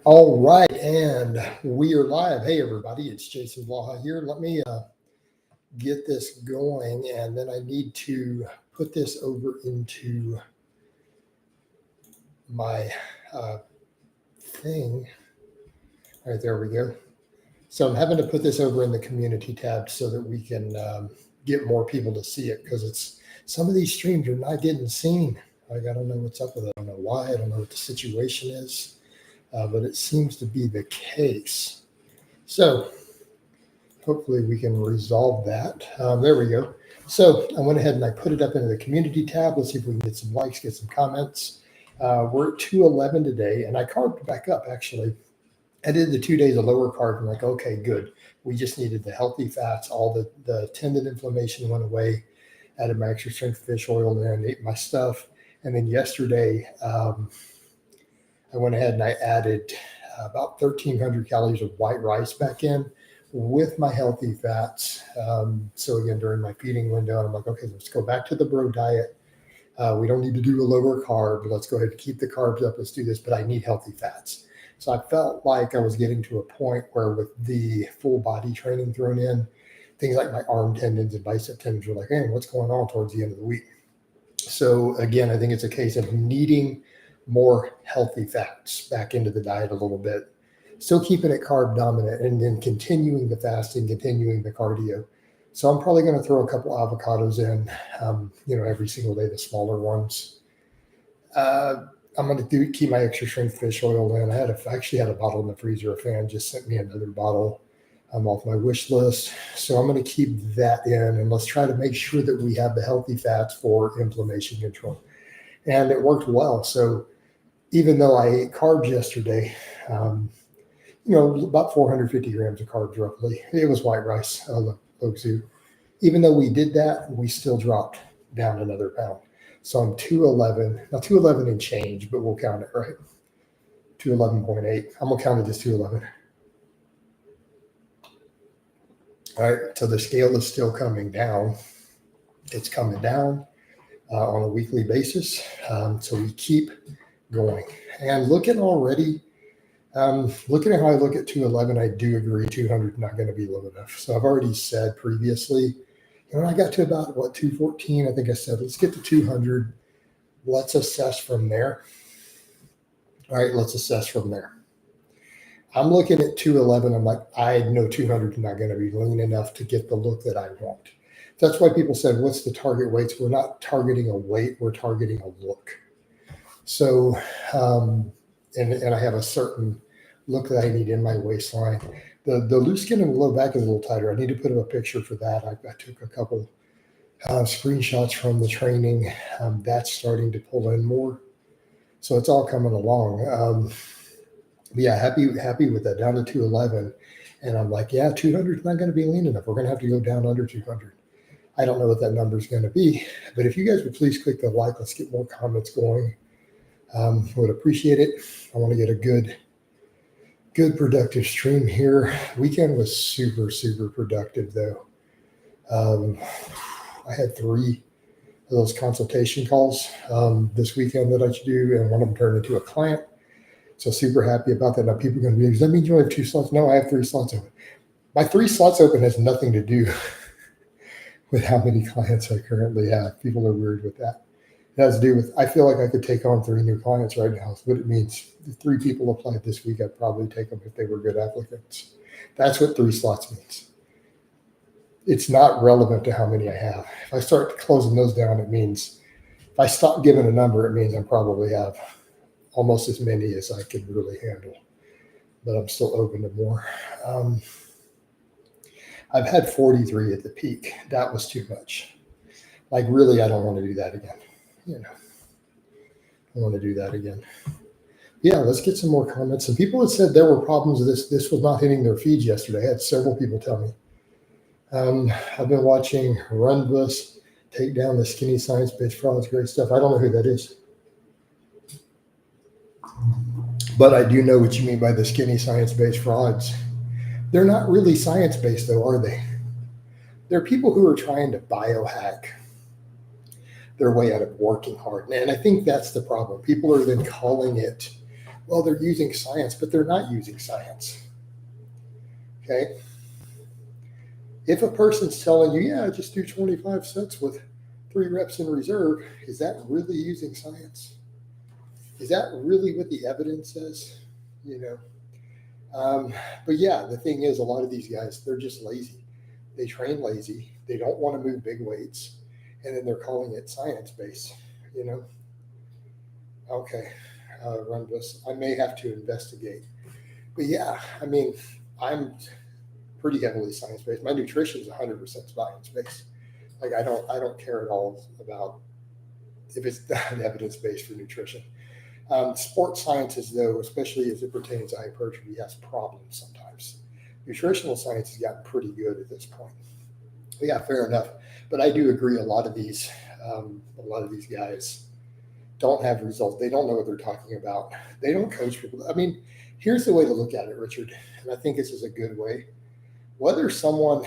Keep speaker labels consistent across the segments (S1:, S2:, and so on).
S1: All right, and we are live. Hey, everybody, it's Jason Blaha here. Let me get this going, and then I need to put this over into my thing. All right, there we go. So I'm having to put this over in the community tab so that we can get more people to see it, because it's some of these streams are not getting seen. Like, I don't know what's up with it. I don't know why. I don't know what the situation is. But it seems to be the case. So hopefully we can resolve that. There we go. So I went ahead and I put it up into the community tab. Let's see if we can get some likes, get some comments. We're at 211 today, and I carved back up, actually. I did the 2 days of lower carb. I'm like, okay, good. We just needed the healthy fats. All the tendon inflammation went away. Added my extra strength fish oil in, ate my stuff. And then yesterday, I went ahead and I added about 1,300 calories of white rice back in with my healthy fats. So again, during my feeding window, I'm like, okay, let's go back to the bro diet. We don't need to do a lower carb. Let's go ahead and keep the carbs up. Let's do this, but I need healthy fats. So I felt like I was getting to a point where, with the full body training thrown in, things like my arm tendons and bicep tendons were like, hey, what's going on towards the end of the week? So again, I think it's a case of needing more healthy fats back into the diet a little bit, still keeping it carb dominant, and then continuing the fasting, continuing the cardio. So I'm probably going to throw a couple avocados in, every single day, the smaller ones. I'm going to keep my extra strength fish oil in. I actually had a bottle in the freezer. A fan just sent me another bottle. I'm off my wish list. So I'm going to keep that in, and let's try to make sure that we have the healthy fats for inflammation control. And it worked well. So even though I ate carbs yesterday, about 450 grams of carbs roughly. It was white rice, low soup. Even though we did that, we still dropped down another pound. So I'm 211, now 211 and change, but we'll count it, right? 211.8. I'm going to count it as 211. All right, so the scale is still coming down. It's coming down on a weekly basis. So we keep going. And looking already, looking at how I look at 211, I do agree 200 is not going to be low enough. So I've already said previously, when I got to about 214, I think I said, let's get to 200. Let's assess from there. All right, let's assess from there. I'm looking at 211. I'm like, I know 200 is not going to be lean enough to get the look that I want. That's why people said, what's the target weights? We're not targeting a weight, we're targeting a look. So, and I have a certain look that I need in my waistline. The loose skin and the low back is a little tighter. I need to put up a picture for that. I took a couple screenshots from the training. That's starting to pull in more. So it's all coming along. Yeah, happy with that, down to 211. And I'm like, yeah, 200 is not going to be lean enough. We're going to have to go down under 200. I don't know what that number is going to be. But if you guys would please click the like, let's get more comments going. Would appreciate it. I want to get a good productive stream here. Weekend was super, super productive, though. I had 3 of those consultation calls this weekend that I should do, and one of them turned into a client. So super happy about that. Now people are going to be like, does that mean you have 2 slots? No, I have 3 slots open. My 3 slots open has nothing to do with how many clients I currently have. People are weird with that. It has to do with, I feel like I could take on 3 new clients right now. So what it means, if 3 people applied this week, I'd probably take them if they were good applicants. That's what 3 slots means. It's not relevant to how many I have. If I start closing those down, it means, if I stop giving a number, it means I probably have almost as many as I can really handle. But I'm still open to more. I've had 43 at the peak. That was too much. Like, really, I don't want to do that again. I want to do that again. Yeah, let's get some more comments. And people had said there were problems with this. This was not hitting their feeds yesterday. I had several people tell me. I've been watching Runbus take down the skinny science-based frauds. Great stuff. I don't know who that is. But I do know what you mean by the skinny science-based frauds. They're not really science-based, though, are they? They're people who are trying to biohack their way out of working hard. And I think that's the problem. People are then calling it, well, they're using science, but they're not using science. Okay. If a person's telling you, yeah, just do 25 sets with 3 reps in reserve, is that really using science? Is that really what the evidence says? You know, but yeah, the thing is, a lot of these guys, they're just lazy. They train lazy. They don't want to move big weights, and then they're calling it science based. You know, okay, run this. I may have to investigate. But yeah, I mean, I'm pretty heavily science based. My nutrition is 100% science based. Like I don't care at all about if it's not evidence based for nutrition. Sports sciences, though, especially as it pertains to hypertrophy, has problems sometimes. Nutritional science has gotten pretty good at this point. But yeah, fair enough. But I do agree. A lot of these guys don't have results. They don't know what they're talking about. They don't coach people. I mean, here's the way to look at it, Richard, and I think this is a good way. Whether someone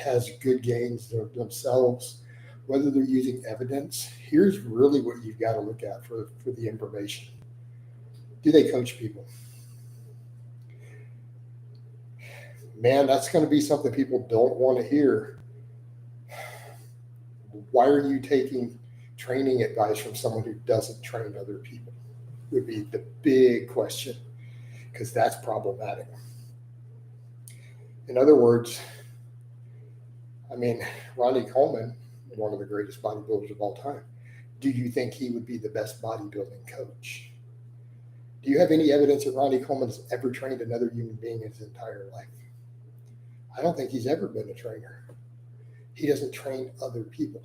S1: has good gains themselves, whether they're using evidence, here's really what you've got to look at for the information. Do they coach people? Man, that's going to be something people don't want to hear. Why are you taking training advice from someone who doesn't train other people? Would be the big question, because that's problematic. In other words, I mean, Ronnie Coleman, one of the greatest bodybuilders of all time, do you think he would be the best bodybuilding coach? Do you have any evidence that Ronnie Coleman has ever trained another human being in his entire life? I don't think he's ever been a trainer. He doesn't train other people,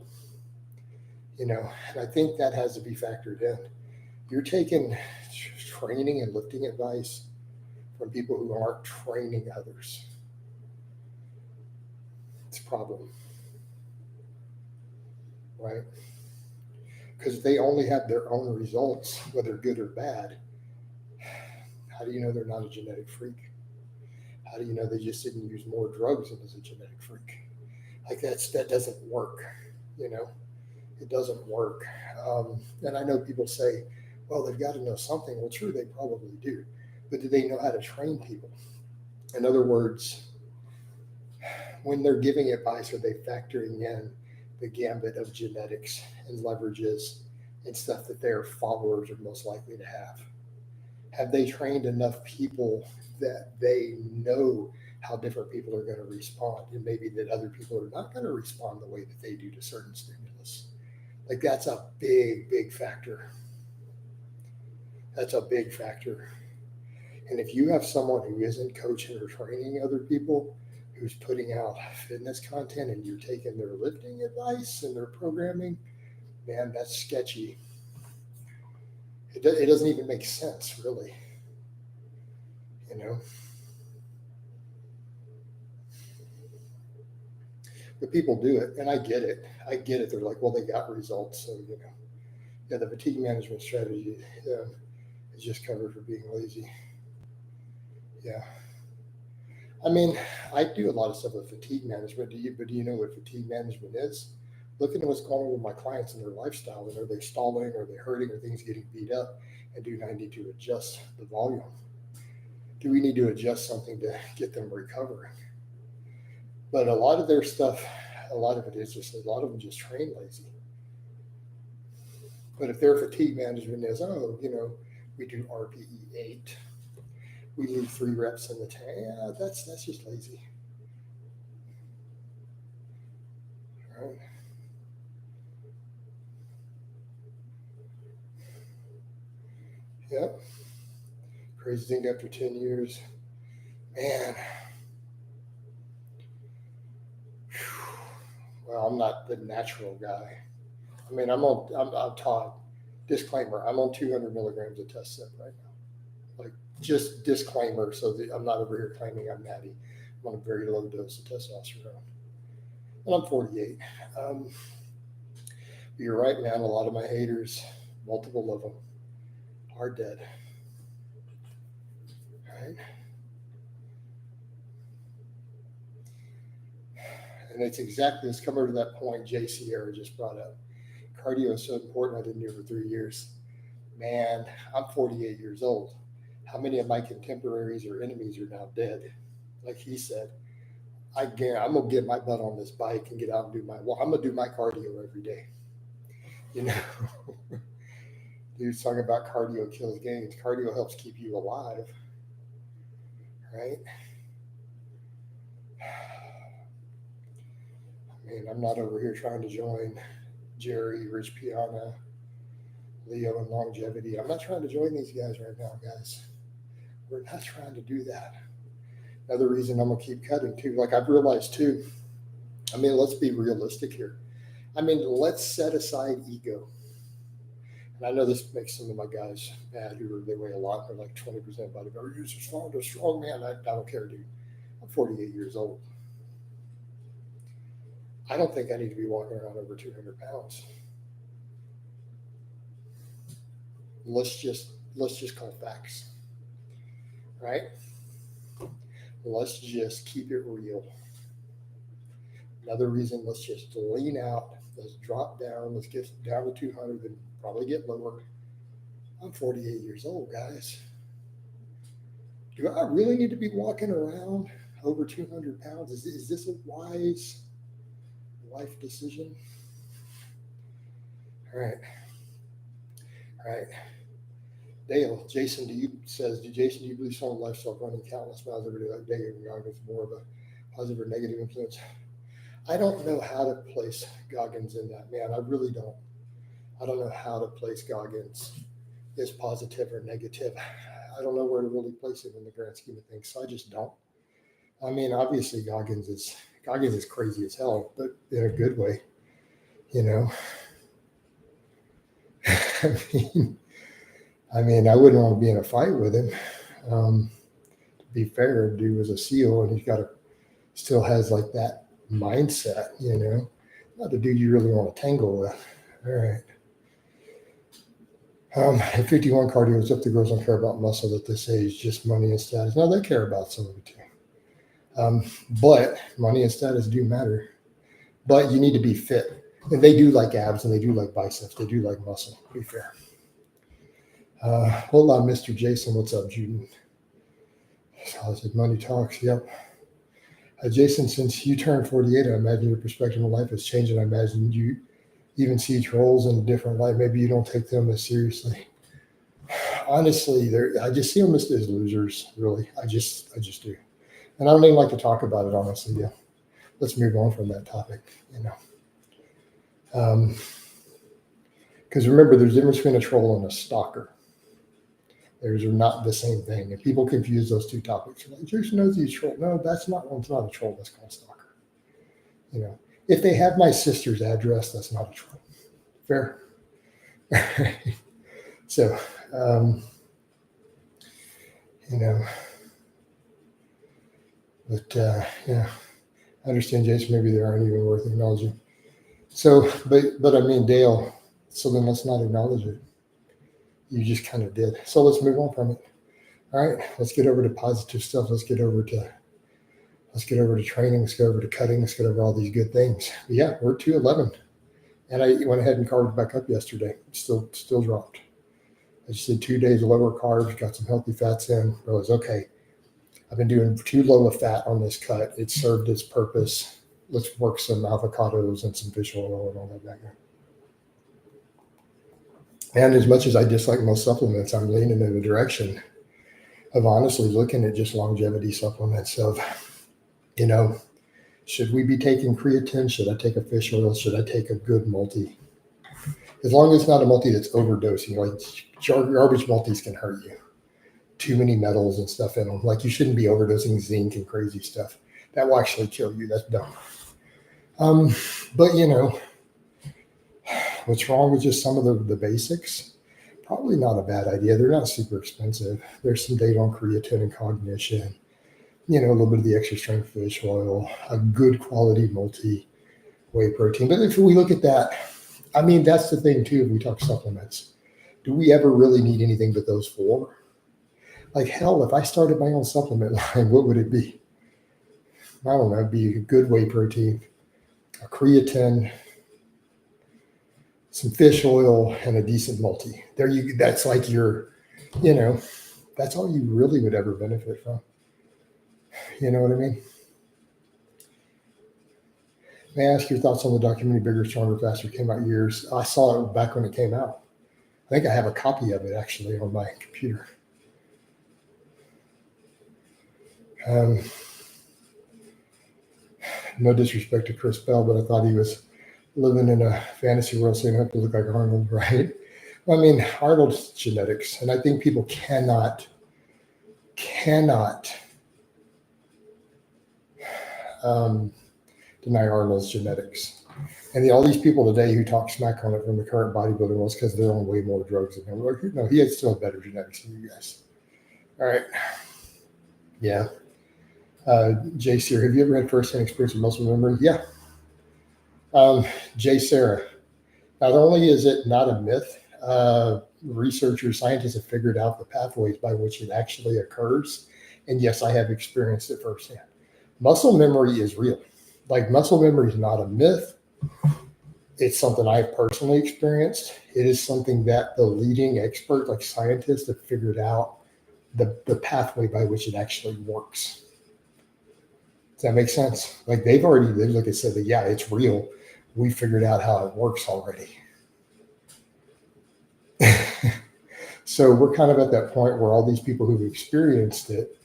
S1: you know, and I think that has to be factored in. You're taking training and lifting advice from people who aren't training others. It's a problem, right? Because if they only have their own results, whether good or bad, how do you know they're not a genetic freak? How do you know they just didn't use more drugs and is a genetic freak? Like that doesn't work, you know. It doesn't work. And I know people say, well, they've got to know something. Well, true, they probably do. But do they know how to train people? In other words, when they're giving advice, are they factoring in the gambit of genetics and leverages and stuff that their followers are most likely to have? Have they trained enough people that they know how different people are going to respond, and maybe that other people are not going to respond the way that they do to certain stimulus? Like that's a big, big factor. That's a big factor. And if you have someone who isn't coaching or training other people, who's putting out fitness content and you're taking their lifting advice and their programming, man, that's sketchy. It doesn't even make sense, really. You know? But people do it, and I get it. I get it. They're like, well, they got results, so, you know. Yeah, the fatigue management strategy is just covered for being lazy. Yeah. I mean, I do a lot of stuff with fatigue management. But do you know what fatigue management is? Looking at what's going on with my clients and their lifestyle, and are they stalling, are they hurting, are things getting beat up, and do I need to adjust the volume? Do we need to adjust something to get them recovering? But a lot of their stuff, a lot of it is just, a lot of them just train lazy. But if their fatigue management is, oh, you know, we do RPE 8, we leave 3 reps in the tank, yeah, that's just lazy. All right. Yep. Crazy thing after 10 years. Man. Well, I'm not the natural guy. I mean, I'm taught, disclaimer, I'm on 200 milligrams of test set right now. Like, just disclaimer, so that I'm not over here claiming I'm natty. I'm on a very low dose of testosterone. And I'm 48. You're right, man. A lot of my haters, multiple of them, are dead. Right? And it's exactly, let's come over to that point Jay Sierra just brought up. Cardio is so important. I didn't do it for 3 years. Man, I'm 48 years old. how many of my contemporaries or enemies are now dead? Like he said, I'm gonna get my butt on this bike and get out and do my walk. I'm gonna do my cardio every day. You know, dude's talking about cardio kills gains. Cardio helps keep you alive, right? I mean, I'm not over here trying to join Jerry, Rich Piana, Leo, and longevity. I'm not trying to join these guys right now, guys. We're not trying to do that. Another reason I'm gonna keep cutting too. Like I've realized too. I mean, let's be realistic here. I mean, let's set aside ego. And I know this makes some of my guys mad they weigh a lot. They're like 20% bodybuilder. You're a strong man. I don't care, dude. I'm 48 years old. I don't think I need to be walking around over 200 pounds. Let's just call facts, right? Let's just keep it real. Another reason, let's just lean out. Let's drop down. Let's get down to 200 and probably get lower. I'm 48 years old, guys. Do I really need to be walking around over 200 pounds? Is this a wise life decision? All right. Jason, do you believe strong lifestyle running countless miles every day is more of a positive or negative influence? I don't know how to place Goggins in that, man. I really don't. I don't know how to place Goggins as positive or negative. I don't know where to really place him in the grand scheme of things. So I just don't. I mean, obviously Goggins is crazy as hell, but in a good way, you know. I mean, I wouldn't want to be in a fight with him. To be fair, dude was a SEAL, and he's still has like that mindset, you know. Not the dude you really want to tangle with. All right. At 51, cardio is up. The girls don't care about muscle at this age, just money and status. No, they care about some of it too. But money and status do matter. But you need to be fit. And they do like abs, and they do like biceps. They do like muscle, to be fair. Hold on, Mr. Jason. What's up, Juden? Solid money talks. Yep. Jason, since you turned 48, I imagine your perspective on life has changed, and I imagine you even see trolls in a different light. Maybe you don't take them as seriously. Honestly, I just see them as losers, really. I just do. And I don't even like to talk about it, honestly. Yeah. Let's move on from that topic, you know. Because remember, there's a difference between a troll and a stalker. Those are not the same thing. And people confuse those two topics. Like, Jason knows he's a troll. No, it's not a troll. That's called stalker. You know, if they have my sister's address, that's not a troll. Fair? So, you know, but yeah, I understand, Jason, maybe they aren't even worth acknowledging. So, but I mean, Dale, so then let's not acknowledge it. You just kind of did. So let's move on from it. All right, let's get over to positive stuff. Let's get over to training. Let's go over to cutting. Let's get over all these good things. But yeah, we're 211. And I went ahead and carved back up yesterday. Still dropped. I just did 2 days of lower carbs, got some healthy fats in. Realized, okay, I've been doing too low of fat on this cut. It served its purpose. Let's work some avocados and some fish oil and all that back there. And as much as I dislike most supplements, I'm leaning in the direction of honestly looking at just longevity supplements of, you know, should we be taking creatine? Should I take a fish oil? Should I take a good multi? As long as it's not a multi that's overdosing, like garbage multis can hurt you. Too many metals and stuff in them. Like you shouldn't be overdosing zinc and crazy stuff. That will actually kill you. That's dumb. But you know, what's wrong with just some of the basics? Probably not a bad idea. They're not super expensive. There's some data on creatine and cognition. You know, a little bit of the extra strength fish oil, a good quality multi-whey protein. But if we look at that, I mean, that's the thing too, if we talk supplements. Do we ever really need anything but those four? Like hell, if I started my own supplement line, what would it be? I don't know, it'd be a good whey protein, a creatine, some fish oil, and a decent multi. That's like your, you know, That's all you really would ever benefit from. You know what I mean? May I ask your thoughts on the documentary Bigger, Stronger, Faster? Came out years. I saw it back when it came out. I think I have a copy of it actually on my computer. No disrespect to Chris Bell, but I thought he was living in a fantasy world, so you don't have to look like Arnold, right? I mean, Arnold's genetics, and I think people cannot deny Arnold's genetics. And all these people today who talk smack on it from the current bodybuilding world is because they're on way more drugs than him. Like, no, he had still better genetics than you guys. All right. Yeah. Jay Sear, have you ever had first-hand experience with muscle memory? Yeah. Jay Sarah, not only is it not a myth, researchers, scientists have figured out the pathways by which it actually occurs. And yes, I have experienced it firsthand. Muscle memory is real. Like, muscle memory is not a myth. It's something I've personally experienced. It is something that the leading experts, like scientists, have figured out the pathway by which it actually works. Does that make sense? Like, they've already, like I said, that, yeah, it's real. We figured out how it works already. So we're kind of at that point where all these people who've experienced it,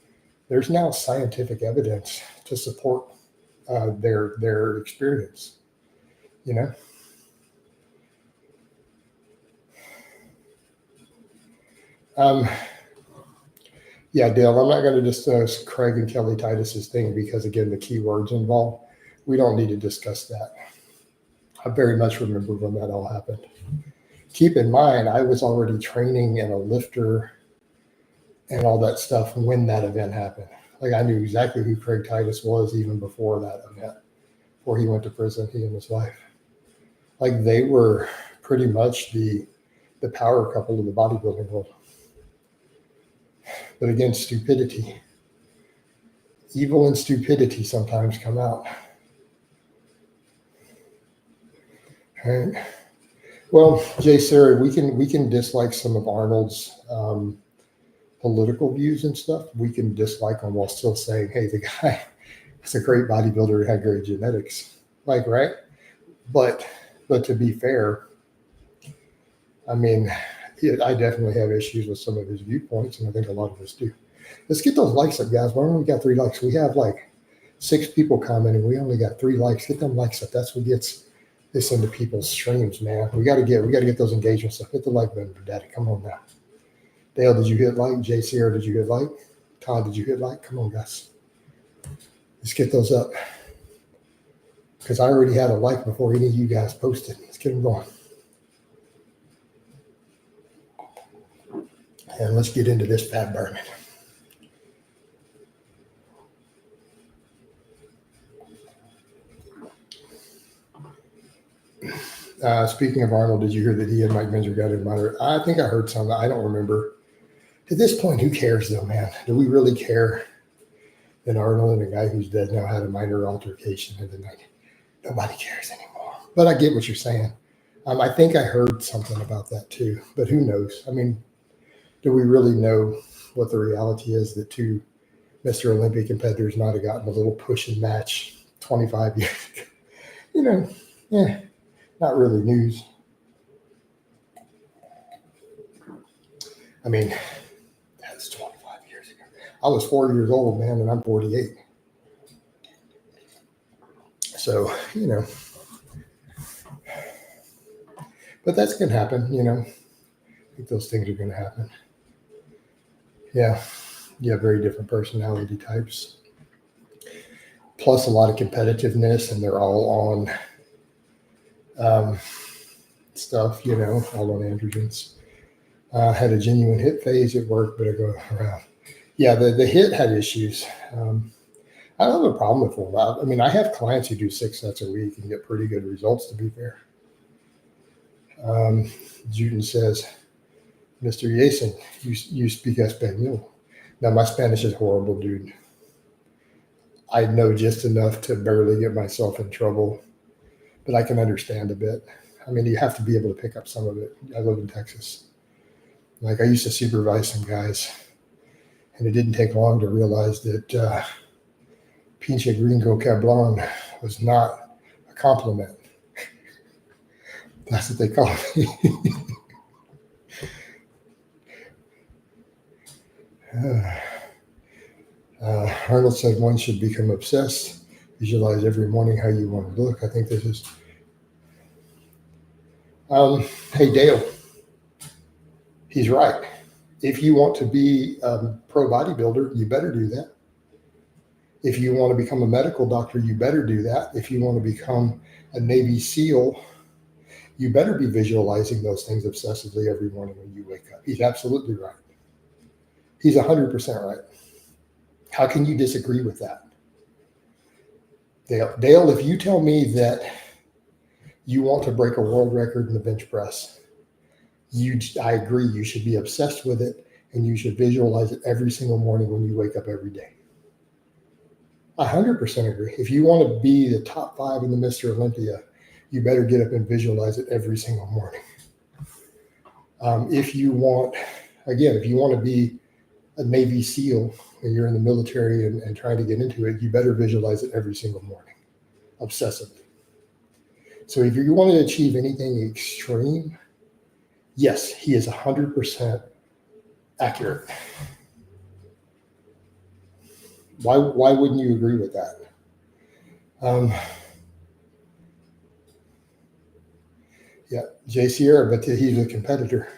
S1: there's now scientific evidence to support their experience, you know? Yeah, Dale, I'm not going to discuss Craig and Kelly Titus's thing because, again, the key words involved. We don't need to discuss that. I very much remember when that all happened. Keep in mind, I was already training and a lifter and all that stuff when that event happened. Like, I knew exactly who Craig Titus was even before that event, before he went to prison, he and his wife. Like, they were pretty much the power couple of the bodybuilding world. But again, stupidity. Evil and stupidity sometimes come out. All right. Well, Jay Sarah, we can dislike some of Arnold's political views and stuff. We can dislike them while still saying, hey, the guy is a great bodybuilder, had great genetics. Like, right? But to be fair, I mean, I definitely have issues with some of his viewpoints, and I think a lot of us do. Let's get those likes up, guys. Why only got 3 likes? We have like 6 people commenting. We only got 3 likes. Get them likes up. That's what gets this into people's streams, man. We got to get those engagements up. Hit the like button for Daddy. Come on now. Dale, did you hit like? Jay Sierra, did you hit like? Todd, did you hit like? Come on, guys. Let's get those up. Because I already had a like before any of you guys posted. Let's get them going. And let's get into this fat burning. Speaking of Arnold, did you hear that he and Mike Menzer got in minor? I think I heard something. I don't remember. At this point, who cares though, man? Do we really care that Arnold and a guy who's dead now had a minor altercation in the night? Nobody cares anymore. But I get what you're saying. I think I heard something about that too, but who knows? I mean, do we really know what the reality is that 2 Mr. Olympic competitors might have gotten a little push and match 25 years ago? You know, yeah, not really news. I mean, that's 25 years ago. I was 4 years old, man, and I'm 48. So, you know, but that's going to happen, you know. I think those things are going to happen. Yeah, very different personality types. Plus a lot of competitiveness, and they're all on stuff, you know, all on androgens. Had a genuine hit phase at work, but I go around. Yeah, the hit had issues. I don't have a problem with them. I mean, I have clients who do 6 sets a week and get pretty good results, to be fair. Juden says, Mr. Yason, you speak Espanol. Now, my Spanish is horrible, dude. I know just enough to barely get myself in trouble, but I can understand a bit. I mean, you have to be able to pick up some of it. I live in Texas. Like, I used to supervise some guys And it didn't take long to realize that pinche gringo cablon was not a compliment. That's what they call me. Arnold said one should become obsessed, visualize every morning how you want to look. I think this is. Hey, Dale, he's right. If you want to be a pro bodybuilder, you better do that. If you want to become a medical doctor, you better do that. If you want to become a Navy SEAL, you better be visualizing those things obsessively every morning when you wake up. He's absolutely right. He's 100% right. How can you disagree with that? Dale, if you tell me that you want to break a world record in the bench press, I agree, you should be obsessed with it, and you should visualize it every single morning when you wake up every day. 100% agree. If you want to be the top 5 in the Mr. Olympia, you better get up and visualize it every single morning. If you want to be a Navy SEAL and you're in the military and trying to get into it, you better visualize it every single morning, obsessively. So if you want to achieve anything extreme, yes, he is 100% accurate. Why wouldn't you agree with that? Yeah, Jay Sierra, but he's a competitor.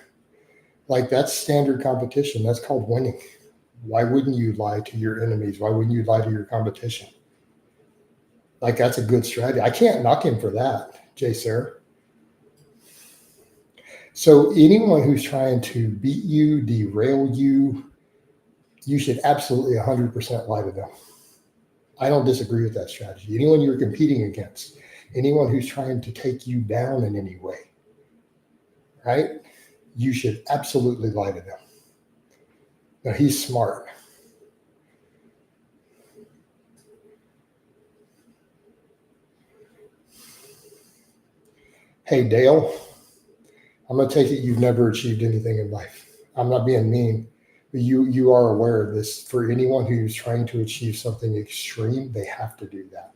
S1: Like, that's standard competition. That's called winning. Why wouldn't you lie to your enemies? Why wouldn't you lie to your competition? Like, that's a good strategy. I can't knock him for that, Jay Sierra. So anyone who's trying to beat you, derail you, you should absolutely 100% lie to them. I don't disagree with that strategy. Anyone you're competing against, anyone who's trying to take you down in any way, right? You should absolutely lie to them. Now, he's smart. Hey, Dale, I'm going to take it you've never achieved anything in life. I'm not being mean, but you are aware of this. For anyone who's trying to achieve something extreme, they have to do that.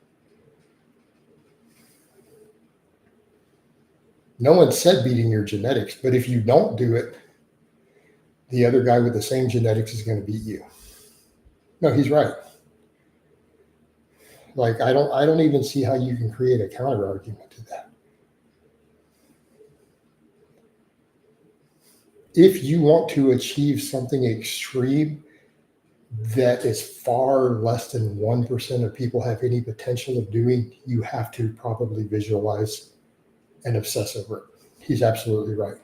S1: No one said beating your genetics, but if you don't do it, the other guy with the same genetics is going to beat you. No, he's right. Like, I don't even see how you can create a counter argument to that. If you want to achieve something extreme that is far less than 1% of people have any potential of doing, you have to probably visualize and obsess over it. He's absolutely right.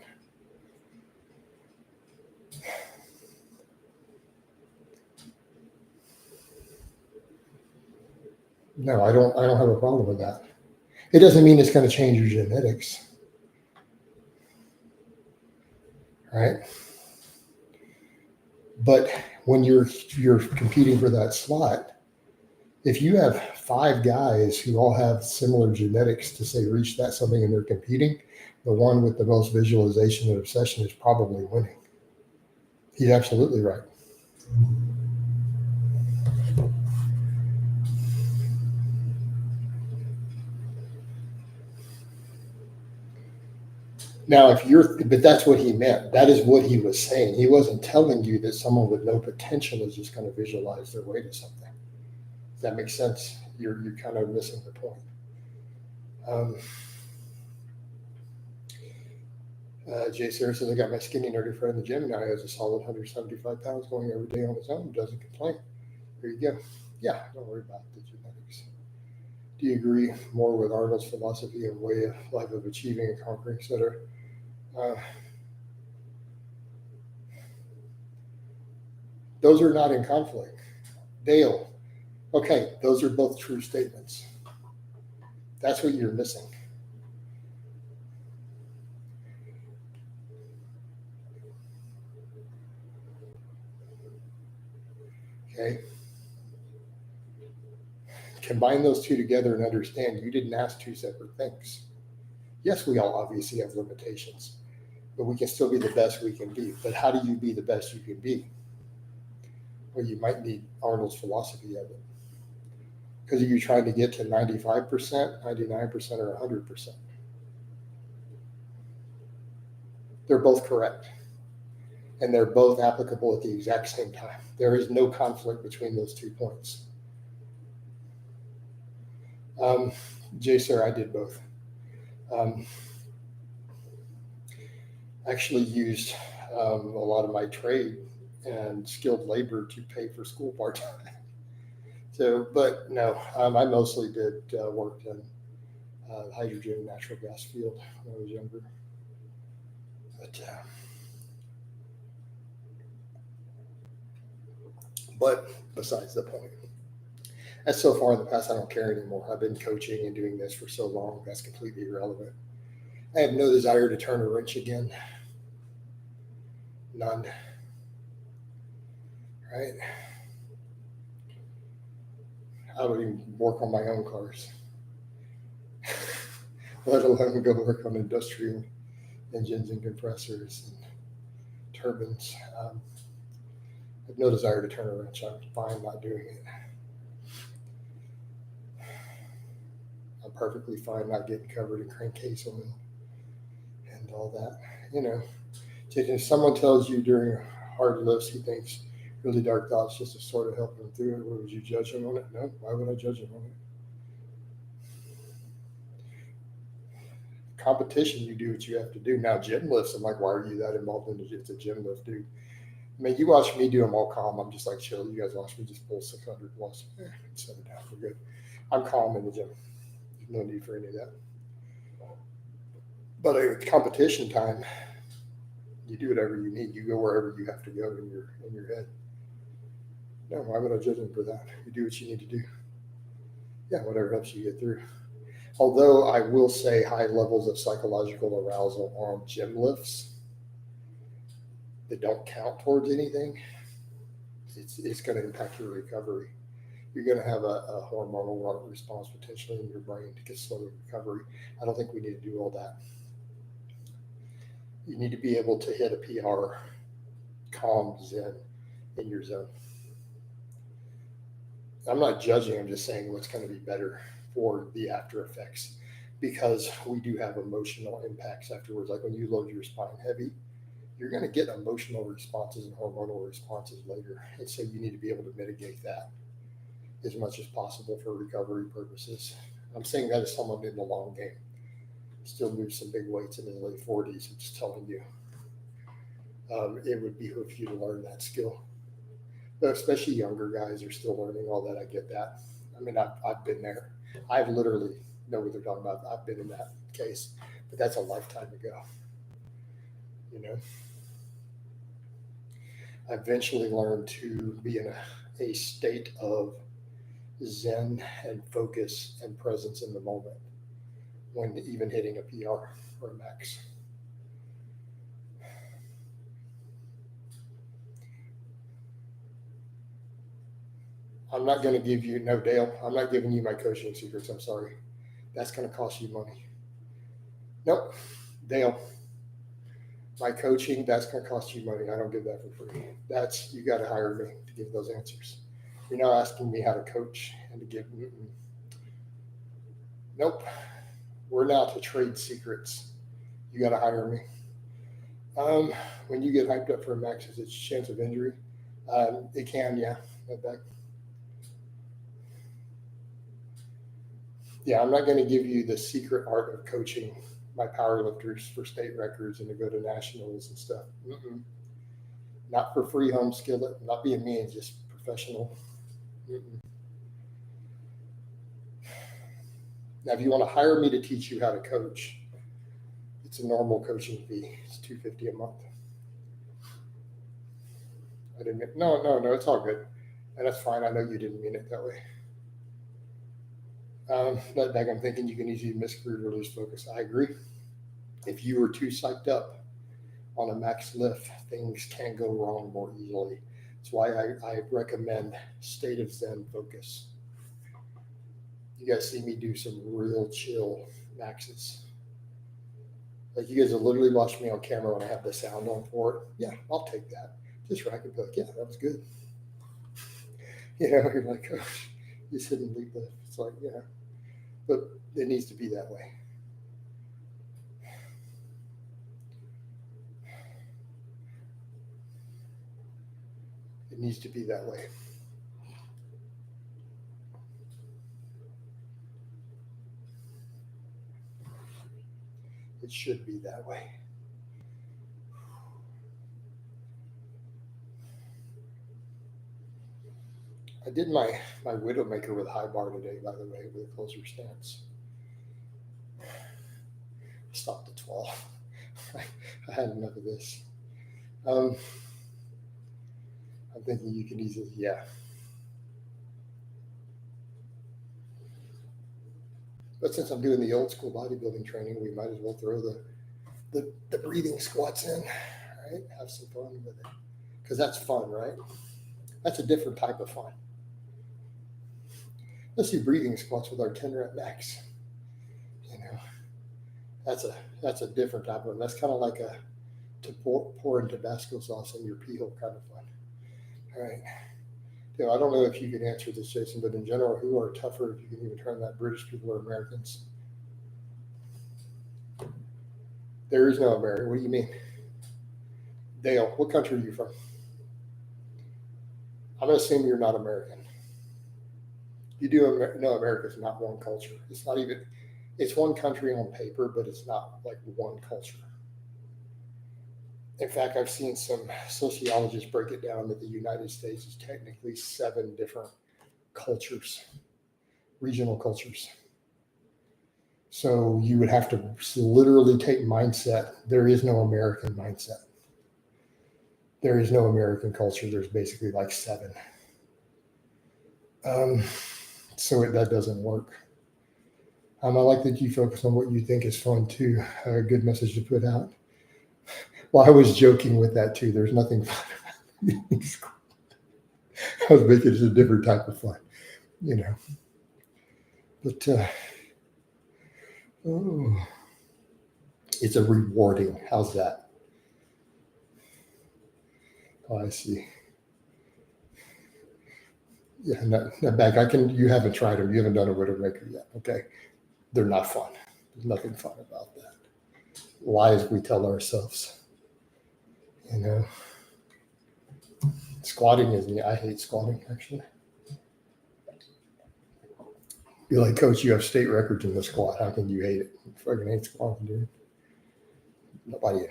S1: No, I don't have a problem with that. It doesn't mean it's going to change your genetics, right? But when you're competing for that slot, if you have 5 guys who all have similar genetics to say reach that something and they're competing, the one with the most visualization and obsession is probably winning. He's absolutely right. Now, but that's what he meant. That is what he was saying. He wasn't telling you that someone with no potential is just going to visualize their way to something. Does that make sense? You're kind of missing the point. Jay Sarah says, I got my skinny nerdy friend in the gym now. He has a solid 175 pounds going every day on his own. Doesn't complain. Here you go. Yeah, don't worry about the genetics. Do you agree more with Arnold's philosophy and way of life of achieving and conquering, etc.? Those are not in conflict. Dale, okay, those are both true statements. That's what you're missing. Okay. Combine those two together and understand you didn't ask 2 separate things. Yes, we all obviously have limitations, but we can still be the best we can be. But how do you be the best you can be? Well, you might need Arnold's philosophy of it. Because are you trying to get to 95%, 99%, or 100%? They're both correct. And they're both applicable at the exact same time. There is no conflict between those 2 points. Jay, sir, I did both. Actually used a lot of my trade and skilled labor to pay for school part-time. So, but no, I mostly did work in hydrogen natural gas field when I was younger. But besides the point, that's so far in the past, I don't care anymore. I've been coaching and doing this for so long, that's completely irrelevant. I have no desire to turn a wrench again. None. Right? I would even work on my own cars, let alone go work on industrial engines and compressors and turbines. I have no desire to turn a wrench. I'm fine not doing it. I'm perfectly fine not getting covered in crankcase oil and all that. You know, if someone tells you during hard lifts he thinks really dark thoughts just to sort of help him through it, would you judge him on it? No. Why would I judge him on it? Competition, you do what you have to do. Now, gym lifts, I'm like, why are you that involved in it? It's a gym lift, dude. I mean, you watch me do them all calm. I'm just like chill. You guys watch me just pull 600 plus. Set it down. We're good. I'm calm in the gym. There's no need for any of that. But at competition time, you do whatever you need. You go wherever you have to go in your head. No, why would I judge them for that? You do what you need to do. Yeah, whatever helps you get through. Although I will say high levels of psychological arousal on gym lifts that don't count towards anything, it's going to impact your recovery. You're going to have a hormonal response potentially in your brain to get slow recovery. I don't think we need to do all that. You need to be able to hit a PR, calm, zen in your zone. I'm not judging, I'm just saying what's going to be better for the after effects, because we do have emotional impacts afterwards. Like when you load your spine heavy, you're going to get emotional responses and hormonal responses later. And so you need to be able to mitigate that as much as possible for recovery purposes. I'm saying that as someone in the long game. Still moves some big weights in his late 40s. I'm just telling you, it would behoove you to learn that skill. But especially younger guys are still learning all that. I get that. I mean, I've been there. I've literally know what they're talking about. I've been in that case, but that's a lifetime ago. You know, I eventually learned to be in a state of zen and focus and presence in the moment when even hitting a PR or a max. I'm not going to give you, no, Dale, I'm not giving you my coaching secrets. I'm sorry. That's going to cost you money. Nope. Dale, my coaching, that's going to cost you money. I don't give that for free. You got to hire me to give those answers. You're not asking me how to coach and to give. Nope. We're not to trade secrets. You got to hire me. When you get hyped up for a max, is it a chance of injury? It can, yeah. Yeah, I'm not going to give you the secret art of coaching my powerlifters for state records and to go to nationals and stuff. Not for free home skillet, not being mean, just professional. Now, if you want to hire me to teach you how to coach, it's a normal coaching fee. It's $250 a month. I didn't mean, no, it's all good. And that's fine. I know you didn't mean it that way. That bag, I'm thinking you can easily miscreate or lose focus. I agree. If you were too psyched up on a max lift, things can go wrong more easily. That's why I recommend state of zen focus. You guys see me do some real chill maxes. Like you guys will literally watch me on camera when I have the sound on for it. Yeah, I'll take that. Just so I can be like, yeah, that was good. You're like, oh, you shouldn't leave the. It's like, but it needs to be that way. It needs to be that way. It should be that way. I did my Widowmaker with high bar today, by the way, with a closer stance. I stopped at 12. I had enough of this. I'm thinking you can easily, But since I'm doing the old school bodybuilding training, we might as well throw the breathing squats in, right? Have some fun with it. Because that's fun, right? That's a different type of fun. Let's do breathing squats with our 10 rep max. That's a different type of one. That's kind of like to pour in Tabasco sauce in your pee hole kind of fun. All right. I don't know if you can answer this, Jason, but in general, who are tougher, if you can even turn that, British people or Americans? There is no American. What do you mean? Dale, what country are you from? I'm going to assume you're not American. You do know America's not one culture. It's not even, it's one country on paper, but it's not like one culture. In fact, I've seen some sociologists break it down that the United States is technically 7 different cultures, regional cultures. So you would have to literally take mindset. There is no American mindset. There is no American culture. There's basically like 7. So that doesn't work. I like that you focus on what you think is fun too. A good message to put out. Well, I was joking with that too. There's nothing fun about it. I was making it a different type of fun, But it's a rewarding. How's that? Oh, I see. Yeah, not back. You haven't tried them. You haven't done a Widowmaker yet. Okay. They're not fun. There's nothing fun about that. Lies we tell ourselves. Squatting I hate squatting, actually. You're like, Coach, you have state records in the squat. How can you hate it? I fucking hate squatting, dude.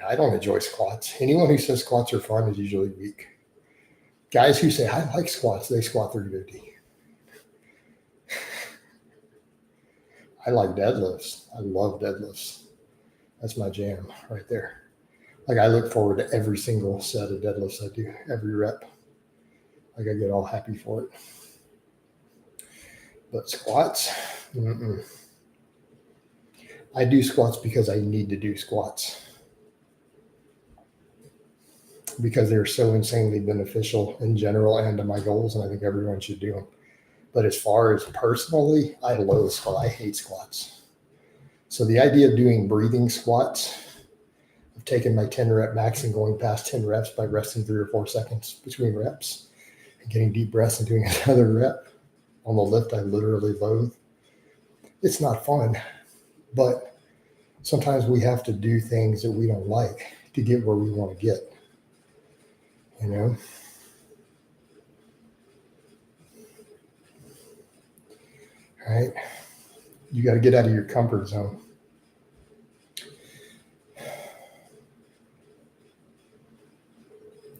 S1: I don't enjoy squats. Anyone who says squats are fun is usually weak. Guys who say, I like squats, they squat 350. I like deadlifts. I love deadlifts. That's my jam right there. Like I look forward to every single set of deadlifts I do, every rep. Like I get all happy for it. But squats, I do squats because I need to do squats. Because they're so insanely beneficial in general and to my goals, and I think everyone should do them. But as far as personally, I loathe squats. I hate squats. So the idea of doing breathing squats, of taking my 10 rep max and going past 10 reps by resting 3 or 4 seconds between reps and getting deep breaths and doing another rep on the lift, I literally loathe. It's not fun, but sometimes we have to do things that we don't like to get where we want to get. All right. You got to get out of your comfort zone.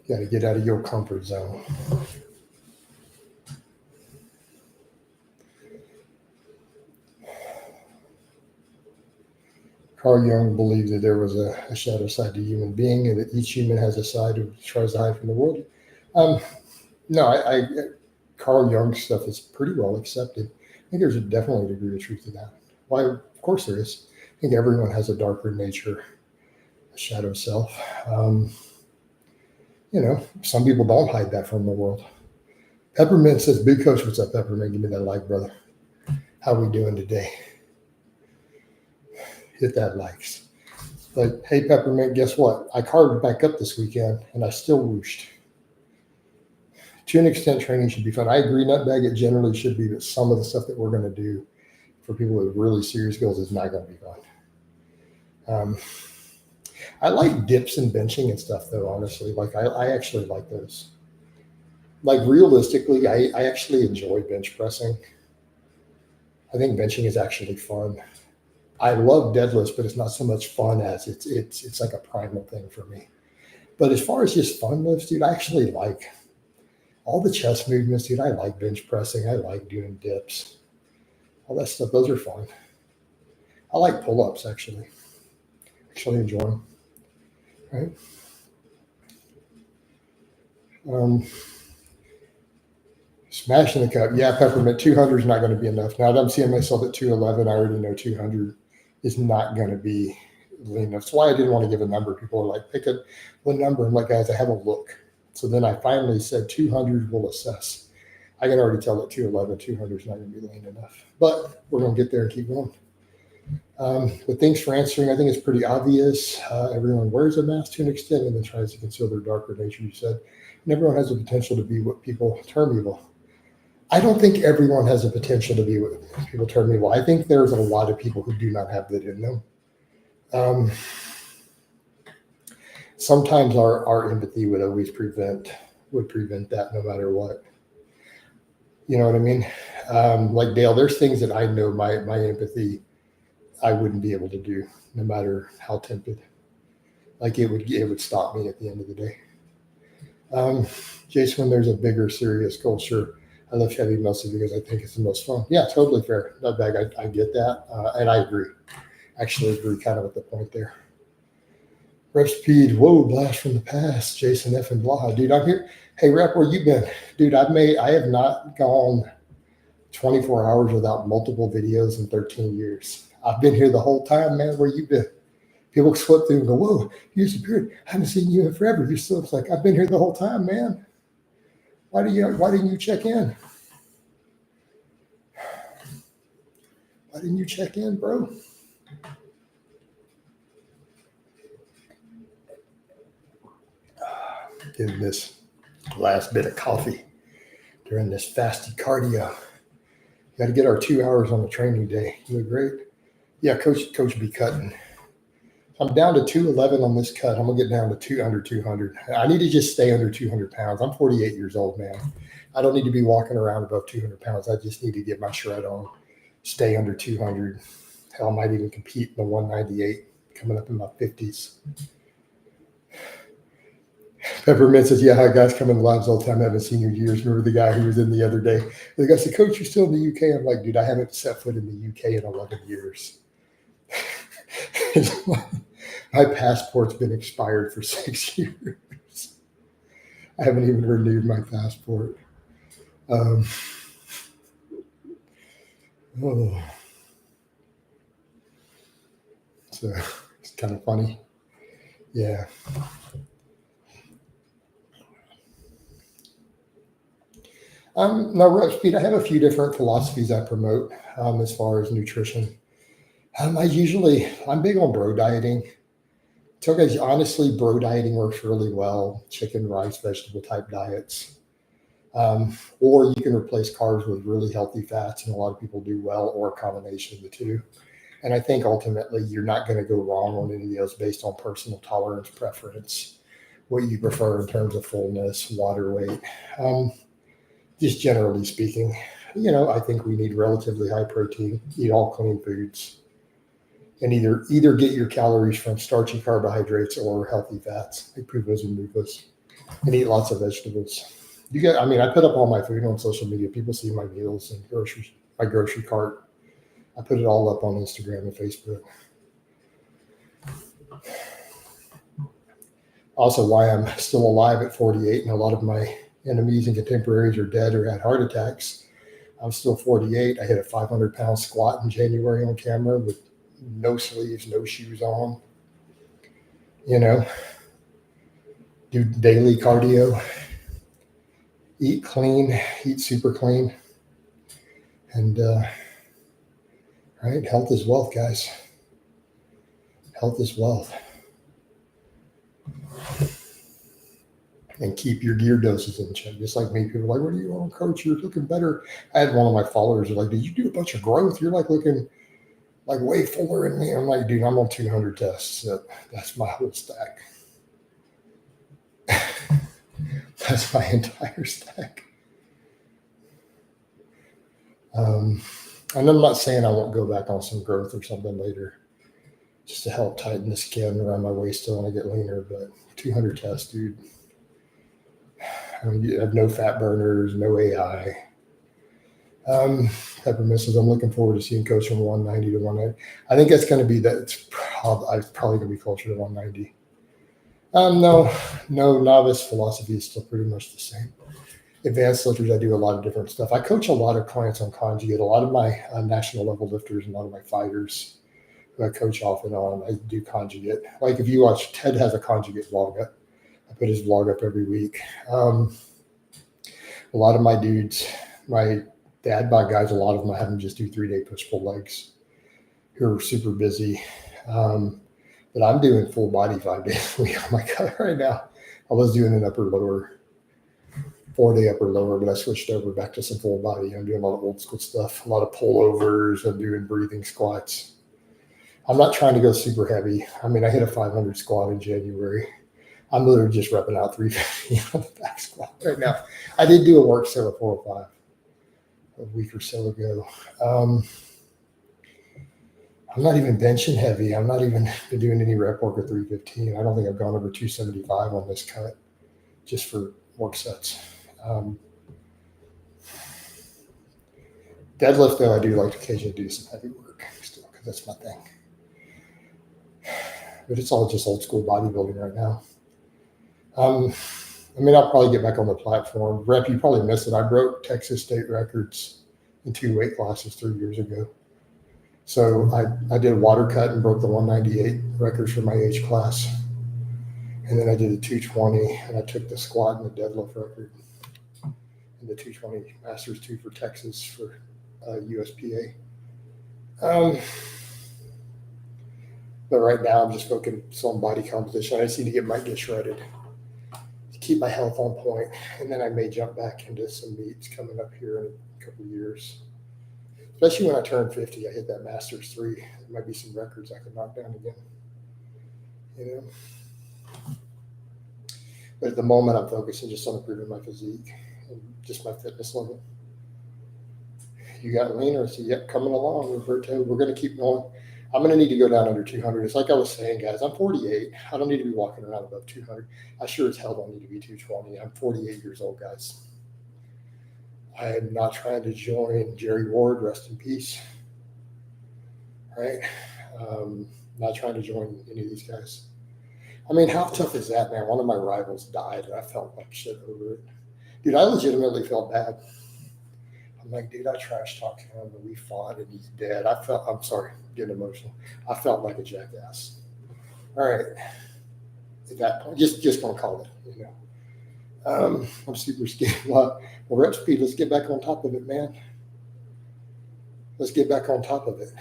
S1: You got to get out of your comfort zone. Carl Jung believed that there was a shadow side to human being and that each human has a side who tries to hide from the world. No, Carl Jung's stuff is pretty well accepted. I think there's definitely a degree of truth to that. Why? Of course there is. I think everyone has a darker nature, a shadow self. Some people don't hide that from the world. Peppermint says, Big Coach, what's up, Peppermint? Give me that like, brother. How we doing today? Hit that likes. But hey, Peppermint, guess what? I carved back up this weekend and I still whooshed. To an extent, training should be fun. I agree, Nutbag, it generally should be, but some of the stuff that we're going to do for people with really serious goals is not going to be fun. I like dips and benching and stuff, though, honestly. Like, I actually like those. Like, realistically, I actually enjoy bench pressing. I think benching is actually fun. I love deadlifts, but it's not so much fun as it's like a primal thing for me. But as far as just fun lifts, dude, I actually like all the chest movements, dude. I like bench pressing. I like doing dips. All that stuff, those are fun. I like pull-ups, actually. Actually enjoy them, right? Smashing the cup. Yeah, peppermint. 200 is not going to be enough. Now that I'm seeing myself at 211, I already know 200 is not going to be lean enough. That's why I didn't want to give a number. People are like, pick one number. I'm like, guys, I have a look. So then I finally said 200 will assess. I can already tell that 211, 200 is not going to be lean enough. But we're going to get there and keep going. But thanks for answering. I think it's pretty obvious. Everyone wears a mask to an extent and then tries to conceal their darker nature, you said. And everyone has the potential to be what people term evil. I don't think everyone has the potential to be what people term evil. I think there's a lot of people who do not have that in them. Sometimes our empathy would always prevent that no matter what. You know what I mean? Like Dale, there's things that I know my empathy I wouldn't be able to do no matter how tempted. Like it would stop me at the end of the day. Jason, when there's a bigger, serious goal, sure. I lift heavy mostly because I think it's the most fun. Yeah, totally fair. Not bad. I get that. And I agree. Actually agree kind of with the point there. Rep speed. Whoa, blast from the past. Jason F. and Blaha. Dude, I'm here. Hey, Rep, where you been? Dude, I have not gone 24 hours without multiple videos in 13 years. I've been here the whole time, man. Where you been? People slip through and go, whoa, you disappeared. I haven't seen you in forever. You're still, it's like, I've been here the whole time, man. Why didn't you check in? Why didn't you check in, bro? Getting this last bit of coffee during this fasted cardio. Got to get our 2 hours on the training day. You look great. Yeah, coach be cutting. I'm down to 211 on this cut. I'm gonna get down to under 200. I need to just stay under 200 pounds. I'm 48 years old, man. I don't need to be walking around above 200 pounds. I just need to get my shred on, stay under 200. Hell, I might even compete in the 198 coming up in my 50s. Peppermint says, yeah, hi guys, come in the lives all the time. I haven't seen you in years. Remember the guy who was in the other day? The guy said, Coach, you're still in the UK? I'm like, dude, I haven't set foot in the UK in 11 years. My passport's been expired for 6 years. I haven't even renewed my passport. Oh. So it's kind of funny. Yeah. Now, Rep Speed, I have a few different philosophies I promote as far as nutrition. I'm big on bro dieting. So guys, honestly, bro dieting works really well. Chicken, rice, vegetable type diets. Or you can replace carbs with really healthy fats, and a lot of people do well, or a combination of the two. And I think ultimately you're not going to go wrong on any of those based on personal tolerance, preference, what you prefer in terms of fullness, water weight. Just generally speaking, I think we need relatively high protein, eat all clean foods, and either get your calories from starchy carbohydrates or healthy fats, like Puvos and Mufos, and eat lots of vegetables. I put up all my food on social media. People see my meals and my grocery cart. I put it all up on Instagram and Facebook. Also, why I'm still alive at 48, and a lot of my enemies and contemporaries are dead or had heart attacks. I'm still 48. I hit a 500-pound squat in January on camera with no sleeves, no shoes on. Do daily cardio, eat clean, eat super clean. And, right, health is wealth, guys. Health is wealth. and keep your gear doses in check. Just like me, people are like, what are you on, coach? You're looking better. I had one of my followers like, did you do a bunch of growth? You're like looking like way fuller than me. I'm like, dude, I'm on 200 tests. So that's my whole stack. That's my entire stack. And I'm not saying I won't go back on some growth or something later, just to help tighten the skin around my waist still when I get leaner. But 200 tests, dude. I mean, you have no fat burners, no AI. Peppermint says, I'm looking forward to seeing Coach from 190 to 190. I think that's going to be that. It's probably going to be closer to 190. No, novice philosophy is still pretty much the same. Advanced lifters, I do a lot of different stuff. I coach a lot of clients on conjugate. A lot of my national level lifters and a lot of my fighters who I coach off and on, I do conjugate. Like if you watch, Ted has a conjugate vlog up. I put his vlog up every week. A lot of my dudes, my dad bod guys, a lot of them I have them just do 3-day push-pull legs who are super busy. But I'm doing full body 5 days a week on my cut right now. I was doing an upper lower, 4-day upper lower, but I switched over back to some full body. I'm doing a lot of old school stuff, a lot of pullovers. I'm doing breathing squats. I'm not trying to go super heavy. I mean, I hit a 500 squat in January. I'm literally just repping out 350 on the back squat right now. I did do a work set of 405 a week or so ago. I'm not even benching heavy. I'm not even doing any rep work at 315. I don't think I've gone over 275 on this cut just for work sets. Deadlift, though, I do like to occasionally do some heavy work still because that's my thing. But it's all just old school bodybuilding right now. I mean, I'll probably get back on the platform. Rep, you probably missed it. I broke Texas state records in 2 weight classes 3 years ago. So I did a water cut and broke the 198 records for my age class. And then I did a 220 and I took the squat and the deadlift record and the 220 Masters 2 for Texas for USPA. But right now I'm just focused on body composition. I just need to get shredded to keep my health on point. And then I may jump back into some meets coming up here in a couple of years. Especially when I turn 50, I hit that Masters 3. There might be some records I can knock down again. You know? But at the moment, I'm focusing just on improving my physique and just my fitness level. You got leaner, so yep, coming along, Roberto. We're going to keep going. I'm going to need to go down under 200. It's like I was saying, guys, I'm 48. I don't need to be walking around above 200. I sure as hell don't need to be 220. I'm 48 years old, guys. I am not trying to join Jerry Ward, rest in peace. Right? Not trying to join any of these guys. I mean, how tough is that, man? One of my rivals died, and I felt like shit over it. Dude, I legitimately felt bad. I'm like, dude, I trash talked him, and we fought, and he's dead. I'm sorry, I'm getting emotional. I felt like a jackass. All right. At that point, just gonna call it, you know. I'm super scared. Well, rep speed, let's get back on top of it, man. Let's get back on top of it.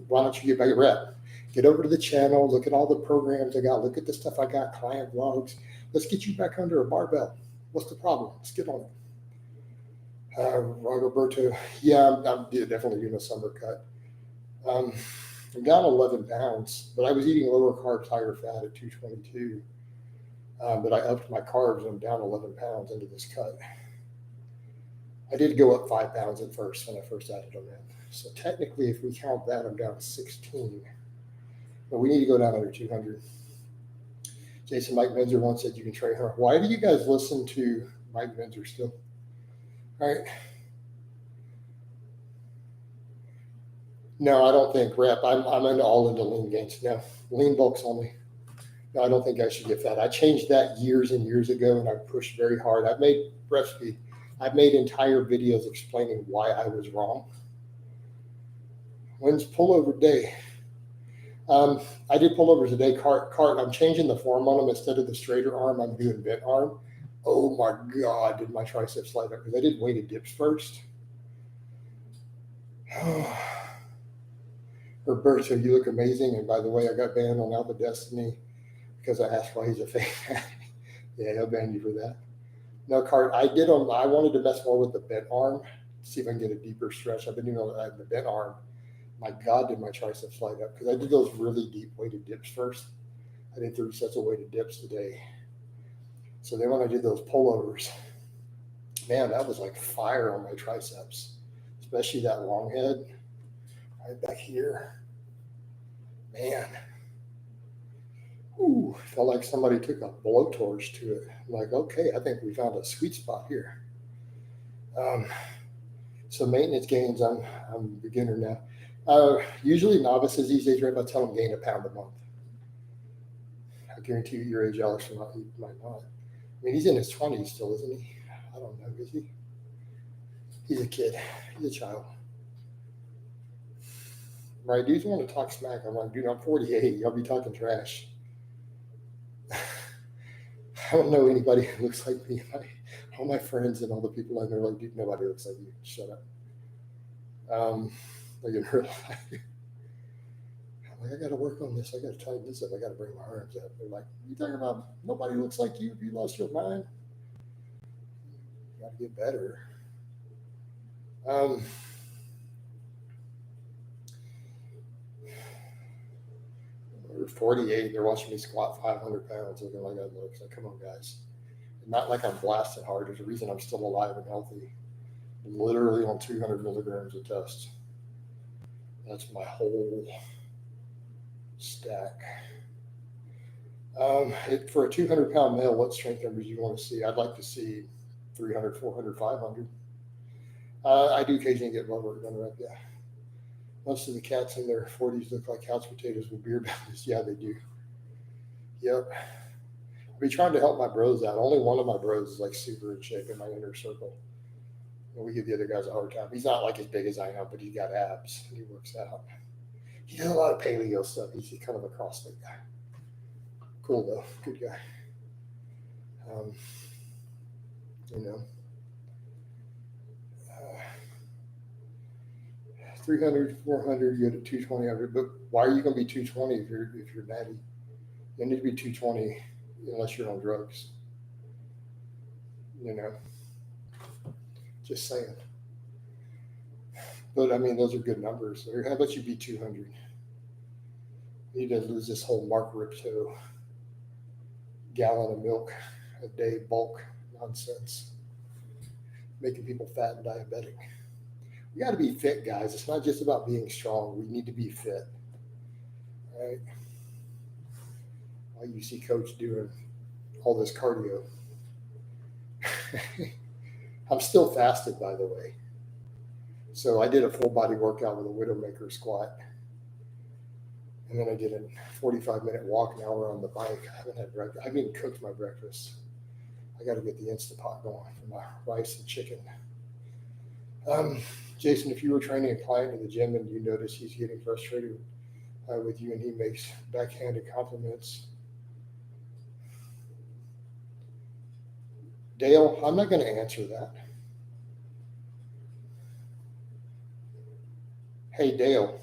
S1: Why don't you get back at rep? Get over to the channel, look at all the programs I got, look at the stuff I got, client vlogs. Let's get you back under a barbell. What's the problem? Let's get on it. Roberto, yeah, I'm definitely doing a summer cut. I'm down 11 pounds, but I was eating lower carbs, higher fat at 222. But I upped my carbs and I'm down 11 pounds into this cut. I did go up 5 pounds at first when I first added them in. So technically, if we count that, I'm down 16. But we need to go down under 200. Jason, Mike Menzer once said you can train her. Why do you guys listen to Mike Menzer still? All right. No, I don't think rep. I'm all into lean gains. No, lean bulks only. No, I don't think I should get fat. I changed that years and years ago, and I pushed very hard. I've made rep speed. I've made entire videos explaining why I was wrong. When's pullover day? I did pullovers a day. Cart. I'm changing the form on them. Instead of the straighter arm, I'm doing bent arm. Oh my God, did my triceps light up because I did weighted dips first. Roberto, you look amazing. And by the way, I got banned on Alpha Destiny because I asked why he's a fake. Yeah, he'll ban you for that. No, Cart, I did them. I wanted to mess more with the bent arm, see if I can get a deeper stretch. I've been doing the bent arm. My God, did my triceps light up because I did those really deep weighted dips first. I did 3 sets of weighted dips today. So then when I did those pullovers, man, that was like fire on my triceps, especially that long head right back here. Man, ooh, felt like somebody took a blowtorch to it. I'm like, okay, I think we found a sweet spot here. So maintenance gains, I'm a beginner now. Usually novices these days, right? If I tell them gain a pound a month, I guarantee you your age Alex might not. I mean, he's in his 20s still, isn't he? I don't know, is he? He's a kid. He's a child. My dudes want to talk smack. I'm like, dude, I'm 48. Y'all be talking trash. I don't know anybody who looks like me. All my friends and all the people I know are like, dude, nobody looks like you. Shut up. Like in real life. I'm like, I got to work on this. I got to tighten this up. I got to bring my arms up. They're like, you talking about nobody looks like you? Have you lost your mind? You got to get better. We're 48. They're watching me squat 500 pounds, looking like I look. It's like, come on, guys. Not like I'm blasted hard. There's a reason I'm still alive and healthy. I'm literally on 200 milligrams of test. That's my whole stack. For a 200-pound male, what strength numbers do you want to see? I'd like to see 300, 400, 500. I do occasionally get blood work done, right? Yeah. Most of the cats in their 40s look like couch potatoes with beer bellies. Yeah, they do. Yep. I'll be trying to help my bros out. Only one of my bros is like super in shape in my inner circle. And we give the other guys a hard time. He's not like as big as I am, but he's got abs and he works out. He does a lot of paleo stuff. He's kind of a CrossFit guy. Cool though, good guy. You know, 300, 400, you go to 220. But why are you going to be 220 if you're natty? You need to be 220 unless you're on drugs. You know, just saying. But I mean, those are good numbers. How about you be 200? You need to lose this whole Mark Ripto gallon of milk a day bulk nonsense, making people fat and diabetic. We got to be fit, guys. It's not just about being strong. We need to be fit. Right? Why you see Coach doing all this cardio. I'm still fasted, by the way. So I did a full body workout with a Widowmaker squat. And then I did a 45-minute walk. Now we're on the bike. I haven't had breakfast. I haven't even cooked my breakfast. I got to get the Instapot going for my rice and chicken. Jason, if you were training a client in the gym and you notice he's getting frustrated with you and he makes backhanded compliments, Dale, I'm not going to answer that. Hey, Dale,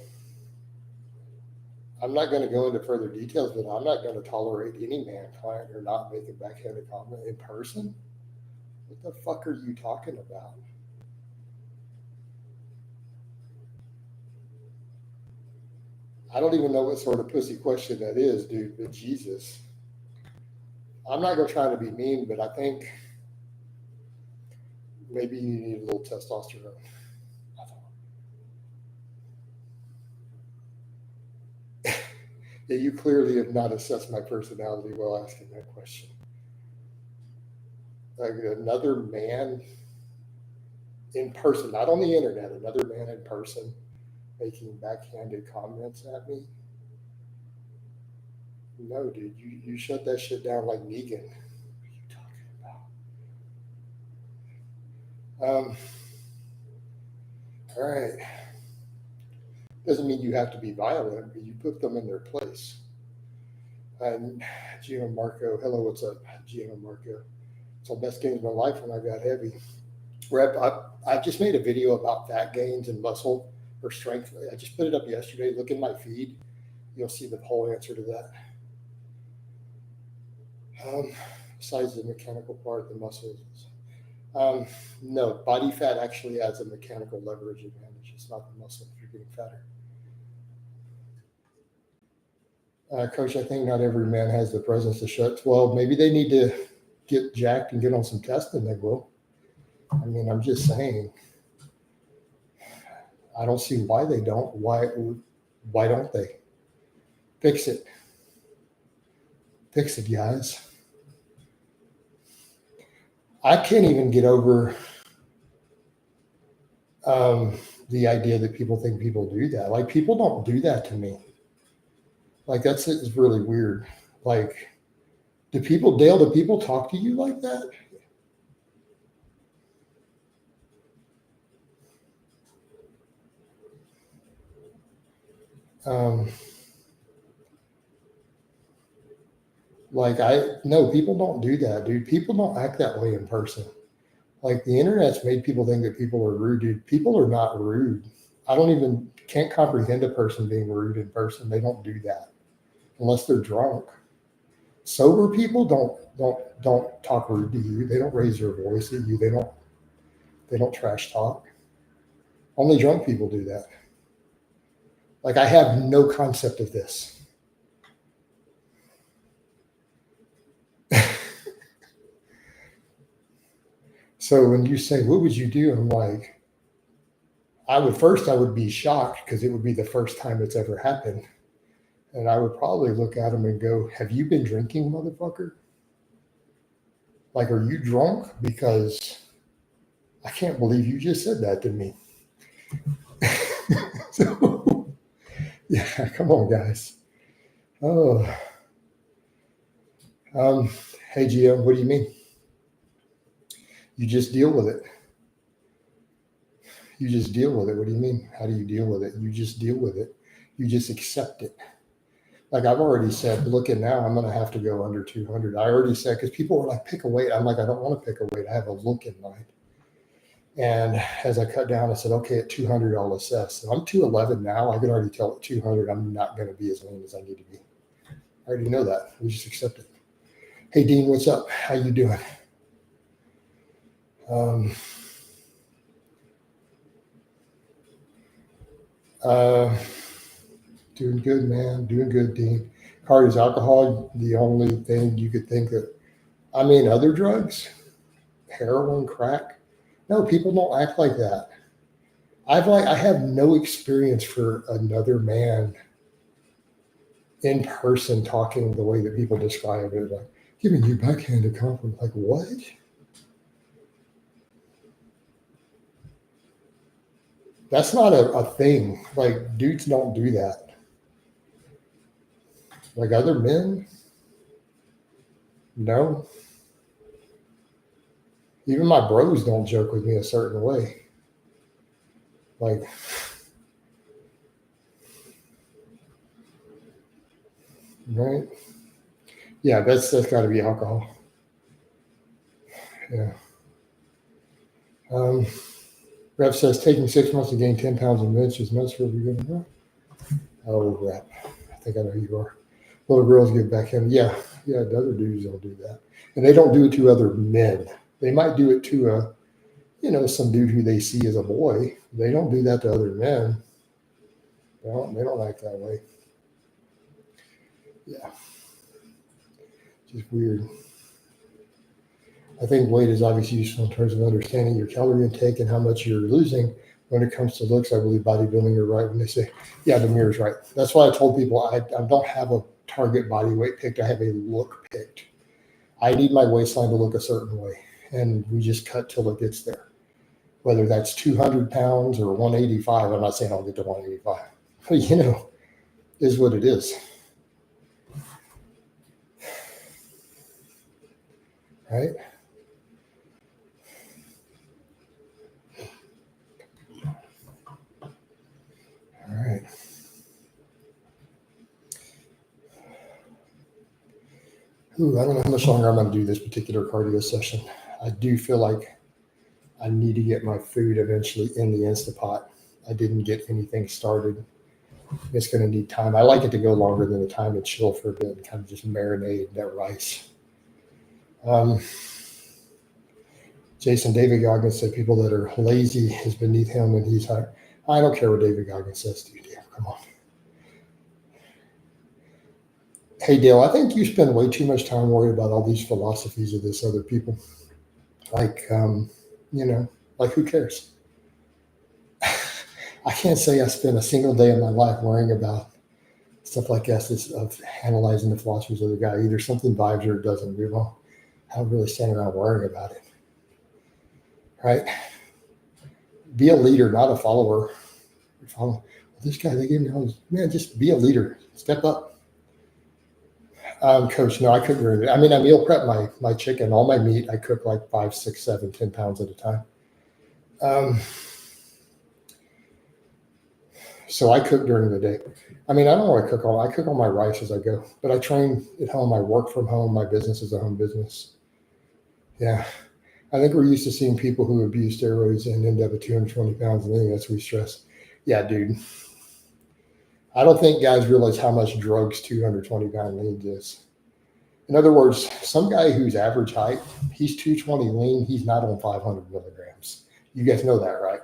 S1: I'm not going to go into further details, but I'm not going to tolerate any man, client, or not make a backhanded comment in person. What the fuck are you talking about? I don't even know what sort of pussy question that is, dude, but Jesus. I'm not going to try to be mean, but I think maybe you need a little testosterone. Yeah, you clearly have not assessed my personality while asking that question. Like another man in person, not on the internet, another man in person making backhanded comments at me. No, dude, you shut that shit down like Negan. What are you talking about? All right. Doesn't mean you have to be violent, but you put them in their place. And Gino Marco, hello, what's up, Gino Marco? It's the best gains of my life when I got heavy. I just made a video about fat gains and muscle or strength. I just put it up yesterday. Look in my feed. You'll see the whole answer to that. besides the mechanical part, the muscles. No, body fat actually adds a mechanical leverage advantage. It's not the muscle if you're getting fatter. Coach, I think not every man has the presence to shut. Well, maybe they need to get jacked and get on some testing. They will. I mean, I'm just saying. I don't see why they don't. Why don't they? Fix it. Fix it, guys. I can't even get over the idea that people think people do that. Like, people don't do that to me. Like, it's really weird. Like, do people talk to you like that? No, people don't do that, dude. People don't act that way in person. Like, the internet's made people think that people are rude, dude. People are not rude. Can't comprehend a person being rude in person. They don't do that unless they're drunk. Sober people don't talk rude to you. They don't raise their voice at you. They don't trash talk. Only drunk people do that. Like, I have no concept of this. So when you say, what would you do? I'm like, I would be shocked because it would be the first time it's ever happened. And I would probably look at him and go, have you been drinking, motherfucker? Like, are you drunk? Because I can't believe you just said that to me. So, yeah, come on, guys. Oh, hey, GM, what do you mean? You just deal with it. You just deal with it. What do you mean? How do you deal with it? You just deal with it. You just accept it. Like, I've already said, looking now, I'm going to have to go under 200. I already said, because people were like, pick a weight. I'm like, I don't want to pick a weight. I have a look in mind. And as I cut down, I said, okay, at 200, I'll assess. So I'm 211 now. I can already tell at 200, I'm not going to be as lean as I need to be. I already know that. We just accept it. Hey, Dean, what's up? How you doing? Doing good, man. Doing good, Dean. Card, is alcohol the only thing you could think of? I mean, other drugs, heroin, crack. No, people don't act like that. I have no experience for another man in person talking the way that people describe it, like giving you backhanded compliment. Like, what? That's not a thing. Like, dudes don't do that. Like, other men, no. Even my bros don't joke with me a certain way. Like, right? Yeah, that's got to be alcohol. Yeah. Rev says taking 6 months to gain 10 pounds in minutes is nuts for every good. Oh, rep. I think I know who you are. Little girls get back in. Yeah, the other dudes don't do that. And they don't do it to other men. They might do it to some dude who they see as a boy. They don't do that to other men. They don't act that way. Yeah. Just weird. I think weight is obviously useful in terms of understanding your calorie intake and how much you're losing. When it comes to looks, I believe bodybuilding are right when they say, yeah, the mirror's right. That's why I told people I don't have a target body weight picked. I have a look picked. I need my waistline to look a certain way, and we just cut till it gets there. Whether that's 200 pounds or 185, I'm not saying I'll get to 185, but is what it is. Right? All right. Ooh, I don't know how much longer I'm going to do this particular cardio session. I do feel like I need to get my food eventually in the Instapot. I didn't get anything started. It's going to need time. I like it to go longer than the time to chill for a bit and kind of just marinate that rice. Jason David Goggins said people that are lazy is beneath him and he's high. I don't care what David Goggins says, dude. Yeah, come on. Hey, Dale, I think you spend way too much time worried about all these philosophies of this other people. Like, like who cares? I can't say I spend a single day of my life worrying about stuff like this of analyzing the philosophies of the guy. Either something vibes or it doesn't. I don't really stand around worrying about it. Right? Be a leader, not a follower. Follow this guy. They gave me all this. Man, just be a leader. Step up. Coach, no, I couldn't really. I mean, I meal prep my chicken, all my meat. I cook like 5, 6, 7, 10 pounds at a time. So I cook during the day. I mean, I don't want to cook I cook all my rice as I go, but I train at home. I work from home. My business is a home business. Yeah. I think we're used to seeing people who abuse steroids and end up at 220 pounds, and I think that's what we stress. Yeah, dude. I don't think guys realize how much drugs 220-pound lean is. In other words, some guy who's average height, he's 220 lean, he's not on 500 milligrams. You guys know that, right?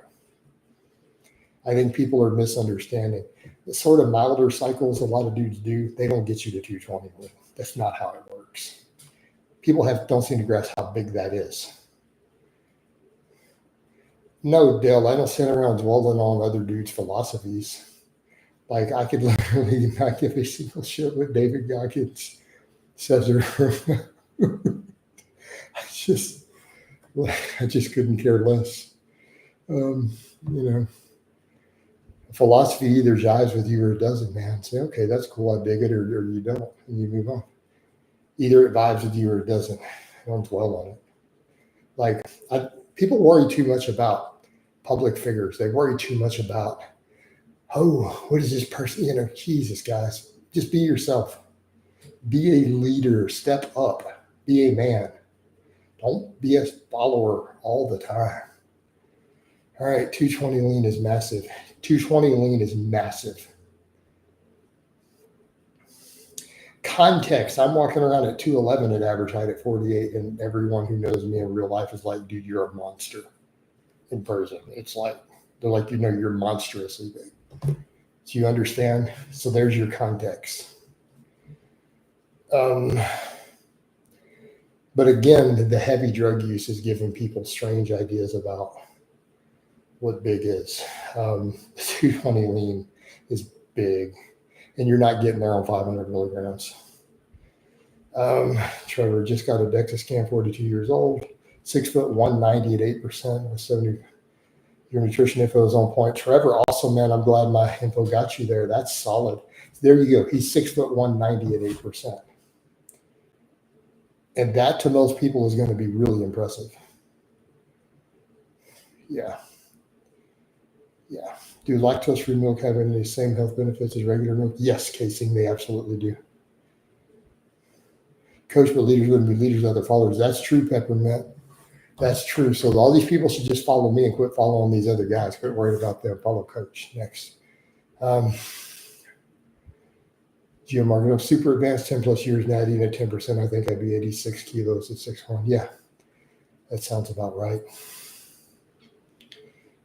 S1: I think people are misunderstanding. The sort of milder cycles a lot of dudes do, they don't get you to 220 lean. That's not how it works. People don't seem to grasp how big that is. No, Dale, I don't sit around dwelling on other dudes' philosophies. Like, I could literally not give a single shit what David Goggins says or I just couldn't care less. Philosophy either jives with you or it doesn't, man. Say, okay, that's cool, I dig it, or you don't, and you move on. Either it vibes with you or it doesn't. I don't dwell on it. Like, people worry too much about public figures. They worry too much about, what is this person? Jesus, guys, just be yourself. Be a leader. Step up. Be a man. Don't be a follower all the time. All right, 220 lean is massive. 220 lean is massive. Context, I'm walking around at 211 at average height at 48, and everyone who knows me in real life is like, dude, you're a monster in person. It's like, they're like, you're monstrously big. Do you understand? So there's your context. But again, the heavy drug use is giving people strange ideas about what big is. 220 lean is big, and you're not getting there on 500 milligrams. Trevor just got a DEXA scan, 42 years old, 6 foot 190 at 8% with 70. Your nutrition info is on point. Trevor, also, man, I'm glad my info got you there. That's solid. There you go. He's 6 foot 190 at 8%. And that to most people is going to be really impressive. Yeah. Do lactose-free milk have any of the same health benefits as regular milk? Yes, Casing, they absolutely do. Coach, but leaders wouldn't be leaders of their followers. That's true, Peppermint. That's true. So all these people should just follow me and quit following these other guys. Quit worried about them. Follow Coach next. Geomarket, I'm super advanced, 10 plus years now, eating at 10%. I think I'd be 86 kilos at 6'1". Yeah, that sounds about right.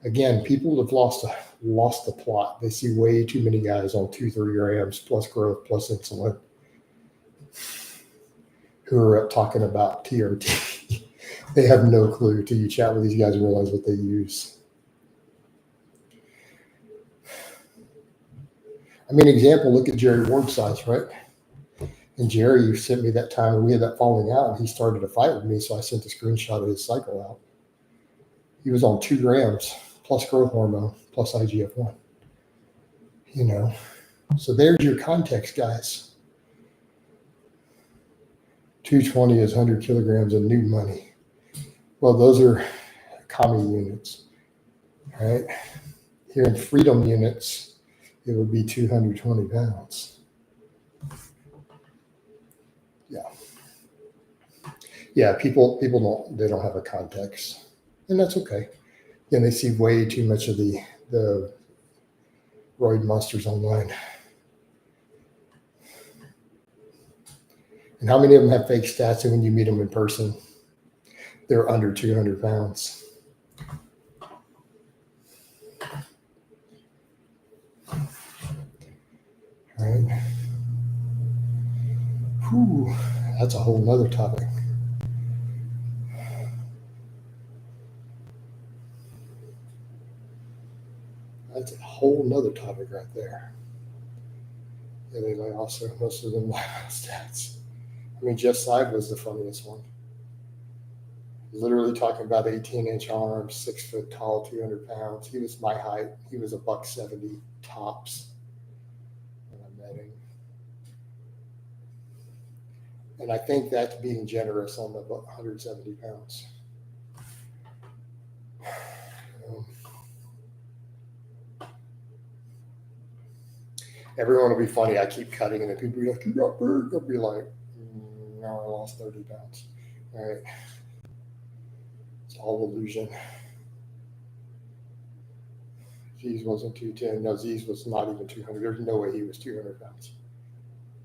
S1: Again, people have lost the plot. They see way too many guys on 2-3 grams plus growth plus insulin who are talking about TRT. They have no clue till you chat with these guys and realize what they use. I mean, example, look at Jerry Ward's size, right? And Jerry, you sent me that time when we had that falling out, and he started a fight with me, so I sent a screenshot of his cycle out. He was on 2 grams plus growth hormone plus IGF-1. So there's your context, guys. 220 is 100 kilograms of new money. Well, those are commie units, right? Here in freedom units, it would be 220 pounds. Yeah, people don't have a context, and that's okay. And they see way too much of the roid monsters online. And how many of them have fake stats? And when you meet them in person, they're under 200 pounds. All right. Whew, that's a whole nother topic. That's a whole nother topic right there. Yeah, they might also, most of them lie about stats. I mean, Jeff Seib was the funniest one. Literally talking about 18-inch arms, 6 foot tall, 200 pounds. He was my height. He was a $170 tops when I met him. And I think that's being generous on the 170 pounds. Everyone will be funny. I keep cutting, and then people will be like, "You got big." I'll be like, "No, I lost 30 pounds." All right. It's all illusion. Z's wasn't 210. No, Z's was not even 200. There's no way he was 200 pounds.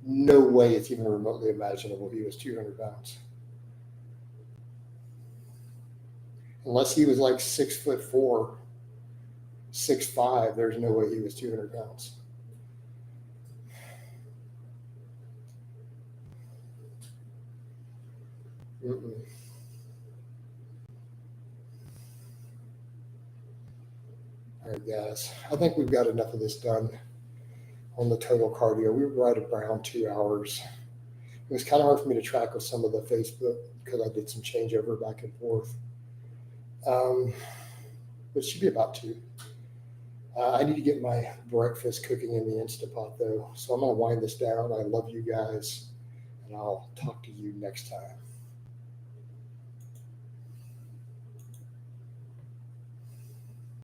S1: No way it's even remotely imaginable he was 200 pounds. Unless he was like 6'4", 6'5", there's no way he was 200 pounds. Mm-mm. All right, guys. I think we've got enough of this done on the total cardio. We were right around 2 hours. It was kind of hard for me to track with some of the Facebook because I did some changeover back and forth. But it should be about 2. I need to get my breakfast cooking in the Instapot, though. So I'm going to wind this down. I love you guys, and I'll talk to you next time.